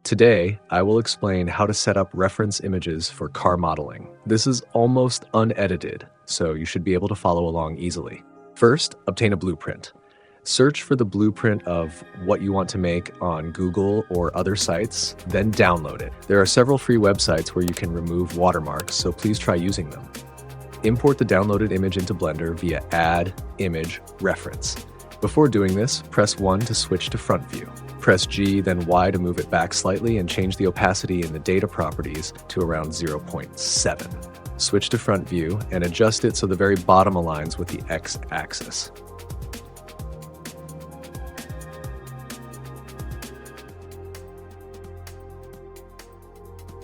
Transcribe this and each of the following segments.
Today, I will explain how to set up reference images for car modeling. This is almost unedited, so you should be able to follow along easily. First, obtain a blueprint. Search for the blueprint of what you want to make on Google or other sites, then download it. There are several free websites where you can remove watermarks, so please try using them. Import the downloaded image into Blender via Add, Image, Reference. Before doing this, press 1 to switch to front view. Press G, then Y to move it back slightly and change the opacity in the data properties to around 0.7. Switch to front view and adjust it so the very bottom aligns with the X-axis.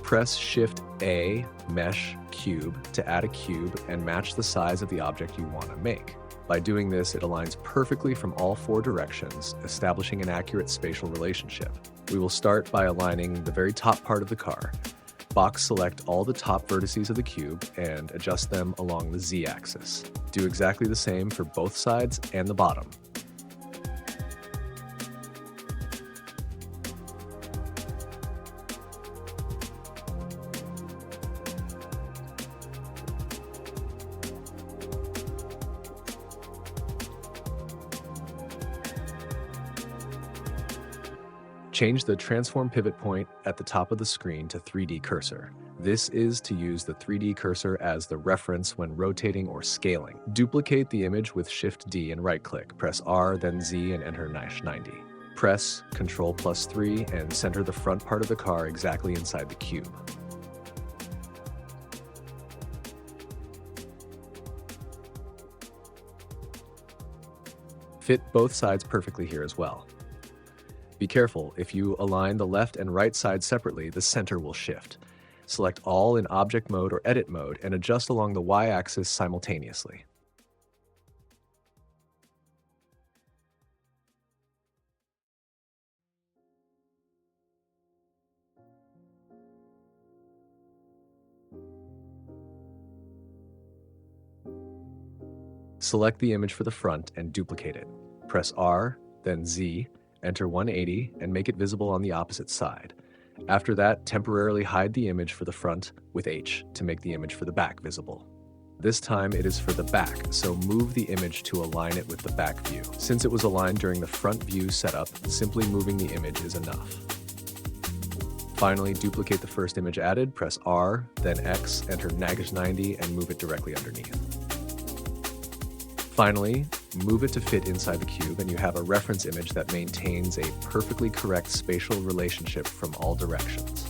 Press Shift-A, Mesh, Cube to add a cube and match the size of the object you want to make. By doing this, it aligns perfectly from all four directions, establishing an accurate spatial relationship. We will start by aligning the very top part of the car. Box select all the top vertices of the cube and adjust them along the Z-axis. Do exactly the same for both sides and the bottom. Change the transform pivot point at the top of the screen to 3D cursor. This is to use the 3D cursor as the reference when rotating or scaling. Duplicate the image with Shift-D and right-click. Press R, then Z and enter 90. Press Ctrl+3 and center the front part of the car exactly inside the cube. Fit both sides perfectly here as well. Be careful, if you align the left and right side separately, the center will shift. Select all in object mode or edit mode and adjust along the Y-axis simultaneously. Select the image for the front and duplicate it. Press R, then Z, enter 180 and make it visible on the opposite side. After that, temporarily hide the image for the front with H to make the image for the back visible. This time it is for the back, so move the image to align it with the back view. Since it was aligned during the front view setup, simply moving the image is enough. Finally, duplicate the first image added, press R, then X, enter -90 and move it directly underneath. Finally, move it to fit inside the cube and you have a reference image that maintains a perfectly correct spatial relationship from all directions.